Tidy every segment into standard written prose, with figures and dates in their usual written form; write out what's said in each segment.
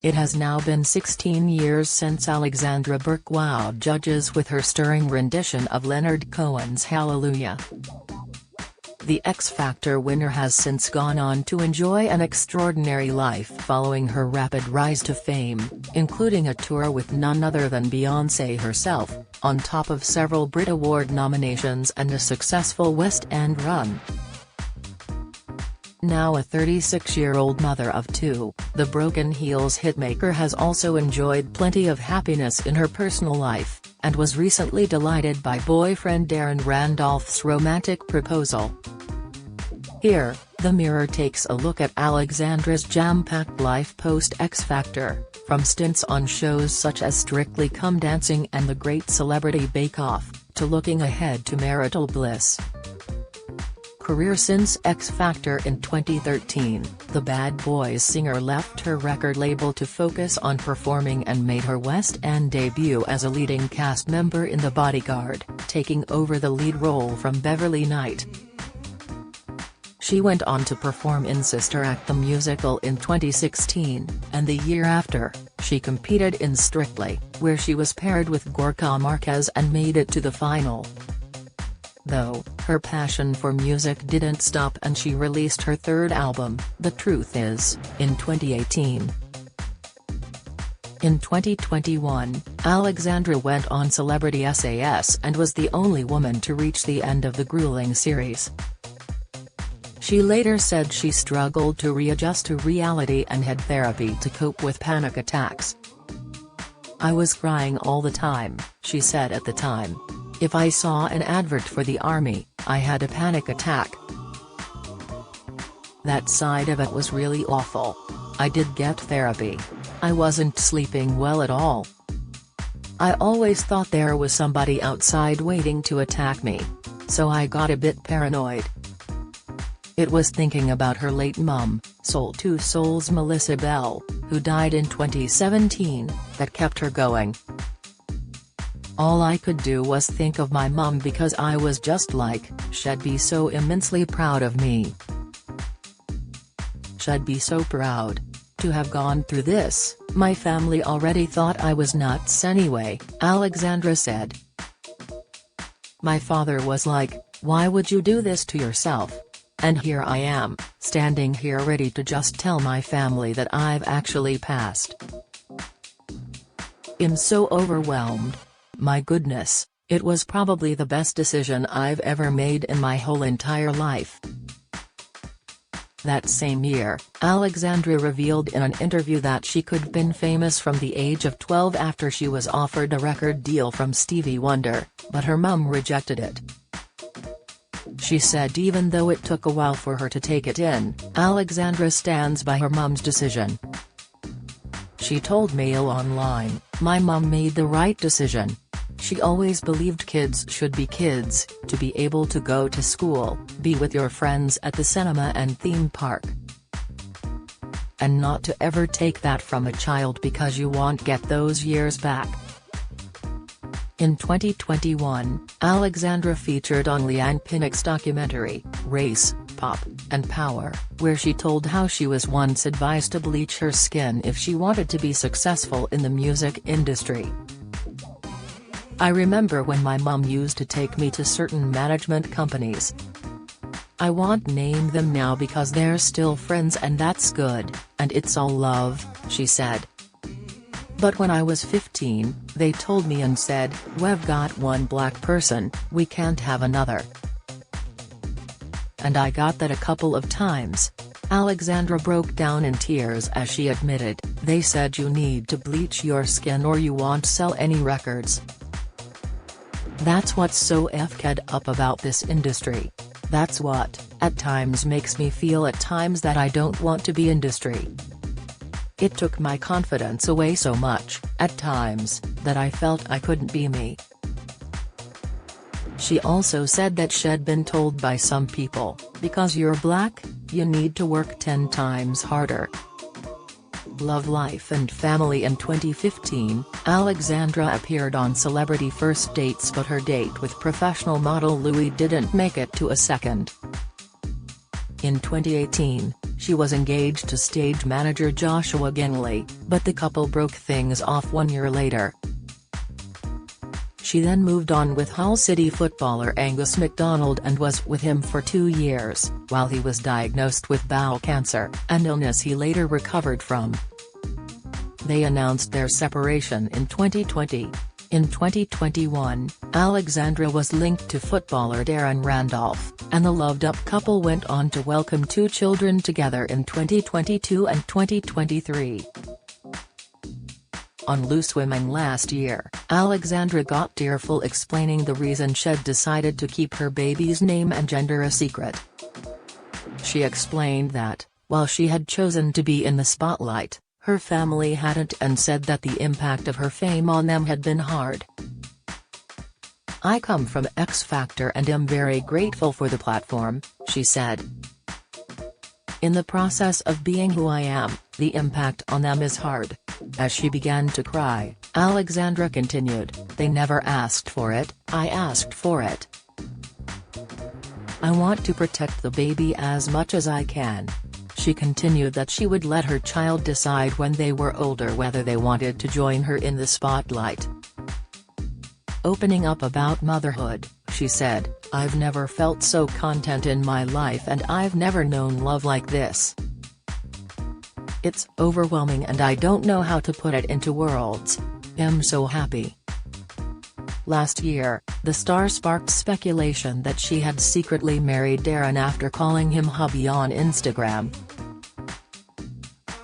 It has now been 16 years since Alexandra Burke wowed judges with her stirring rendition of Leonard Cohen's Hallelujah. The X Factor winner has since gone on to enjoy an extraordinary life following her rapid rise to fame, including a tour with none other than Beyoncé herself, on top of several Brit Award nominations and a successful West End run. Now a 36-year-old mother of two, the Broken Heels hitmaker has also enjoyed plenty of happiness in her personal life, and was recently delighted by boyfriend Darren Randolph's romantic proposal. Here, the Mirror takes a look at Alexandra's jam-packed life post-X Factor, from stints on shows such as Strictly Come Dancing and The Great Celebrity Bake Off, to looking ahead to marital bliss. Career: since X Factor in 2013, the Bad Boys singer left her record label to focus on performing and made her West End debut as a leading cast member in The Bodyguard, taking over the lead role from Beverly Knight. She went on to perform in Sister Act the musical in 2016, and the year after, she competed in Strictly, where she was paired with Gorka Marquez and made it to the final. Though, her passion for music didn't stop and she released her third album, The Truth Is, in 2018. In 2021, Alexandra went on Celebrity SAS and was the only woman to reach the end of the grueling series. She later said she struggled to readjust to reality and had therapy to cope with panic attacks. "I was crying all the time," she said at the time. "If I saw an advert for the army, I had a panic attack. That side of it was really awful. I did get therapy. I wasn't sleeping well at all. I always thought there was somebody outside waiting to attack me. So I got a bit paranoid." It was thinking about her late mum, Soul to Soul's Melissa Bell, who died in 2017, that kept her going. "All I could do was think of my mum because I was just like, she'd be so immensely proud of me. She'd be so proud. To have gone through this, my family already thought I was nuts anyway," Alexandra said. "My father was like, why would you do this to yourself? And here I am, standing here ready to just tell my family that I've actually passed. I'm so overwhelmed. My goodness, it was probably the best decision I've ever made in my whole entire life." That same year, Alexandra revealed in an interview that she could have been famous from the age of 12 after she was offered a record deal from Stevie Wonder, but her mum rejected it. She said even though it took a while for her to take it in, Alexandra stands by her mum's decision. She told Mail Online, "My mum made the right decision. She always believed kids should be kids, to be able to go to school, be with your friends at the cinema and theme park. And not to ever take that from a child because you won't get those years back." In 2021, Alexandra featured on Leanne Pinnock's documentary, Race, Pop, and Power, where she told how she was once advised to bleach her skin if she wanted to be successful in the music industry. "I remember when my mum used to take me to certain management companies. I won't name them now because they're still friends and that's good, and it's all love," she said. "But when I was 15, they told me and said, we've got one black person, we can't have another. And I got that a couple of times." Alexandra broke down in tears as she admitted, "They said you need to bleach your skin or you won't sell any records. That's what's so f'd up about this industry. That's what, at times makes me feel at times that I don't want to be industry. It took my confidence away so much, at times, that I felt I couldn't be me." She also said that she'd been told by some people, "Because you're black, you need to work 10 times harder." Love Life and Family. In 2015, Alexandra appeared on Celebrity First Dates, but her date with professional model Louis didn't make it to a second. In 2018, She was engaged to stage manager Joshua Ginley, but the couple broke things off 1 year later. She then moved on with Hull City footballer Angus MacDonald and was with him for 2 years, while he was diagnosed with bowel cancer, an illness he later recovered from. They announced their separation in 2020. In 2021, Alexandra was linked to footballer Darren Randolph, and the loved-up couple went on to welcome 2 children together in 2022 and 2023. On Loose Women last year, Alexandra got tearful explaining the reason she'd decided to keep her baby's name and gender a secret. She explained that, while she had chosen to be in the spotlight, her family hadn't, and said that the impact of her fame on them had been hard. "I come from X Factor and am very grateful for the platform," she said. "In the process of being who I am, the impact on them is hard." As she began to cry, Alexandra continued, "They never asked for it, I asked for it. I want to protect the baby as much as I can." She continued that she would let her child decide when they were older whether they wanted to join her in the spotlight. Opening up about motherhood, she said, "I've never felt so content in my life and I've never known love like this. It's overwhelming and I don't know how to put it into words. I'm so happy." Last year, the star sparked speculation that she had secretly married Darren after calling him hubby on Instagram.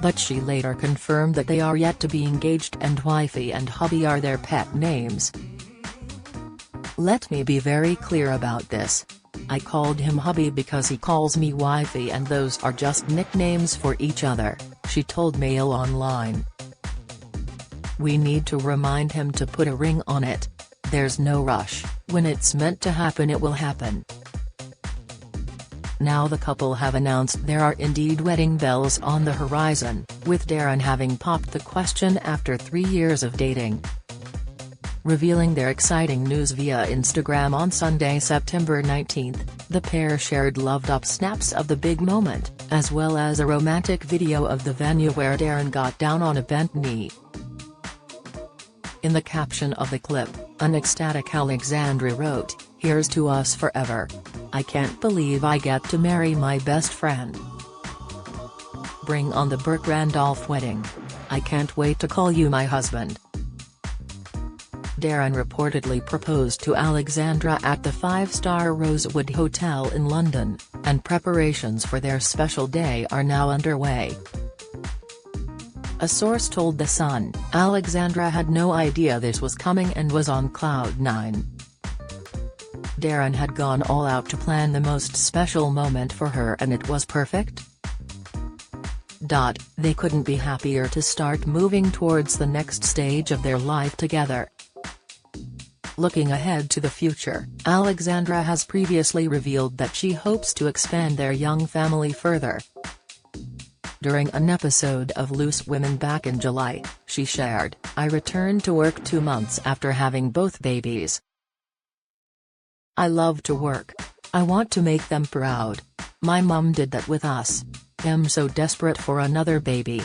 But she later confirmed that they are yet to be engaged and wifey and hubby are their pet names. "Let me be very clear about this. I called him hubby because he calls me wifey and those are just nicknames for each other," she told Mail Online. "We need to remind him to put a ring on it. There's no rush, when it's meant to happen it will happen." Now the couple have announced there are indeed wedding bells on the horizon, with Darren having popped the question after 3 years of dating. Revealing their exciting news via Instagram on Sunday, September 19, the pair shared loved-up snaps of the big moment, as well as a romantic video of the venue where Darren got down on a bent knee. In the caption of the clip, an ecstatic Alexandra wrote, "Here's to us forever. I can't believe I get to marry my best friend. Bring on the Burke-Randolph wedding. I can't wait to call you my husband." Darren reportedly proposed to Alexandra at the 5-star Rosewood Hotel in London, and preparations for their special day are now underway. A source told The Sun, Alexandra had no idea this was coming and was on cloud 9. Darren had gone all out to plan the most special moment for her and it was perfect. They couldn't be happier to start moving towards the next stage of their life together. Looking ahead to the future, Alexandra has previously revealed that she hopes to expand their young family further. During an episode of Loose Women back in July, she shared, "I returned to work 2 months after having both babies. I love to work. I want to make them proud. My mum did that with us. I'm so desperate for another baby.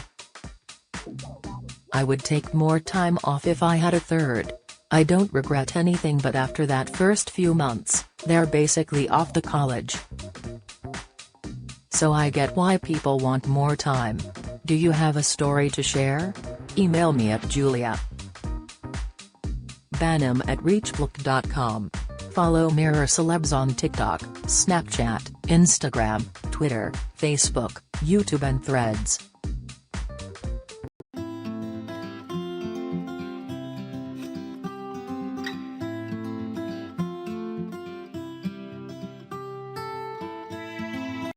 I would take more time off if I had a third. I don't regret anything, but after that first few months, they're basically off to college. So I get why people want more time. Do you have a story to share? Email me at julia.banham@reachbook.com. Follow Mirror Celebs on TikTok, Snapchat, Instagram, Twitter, Facebook, YouTube and Threads.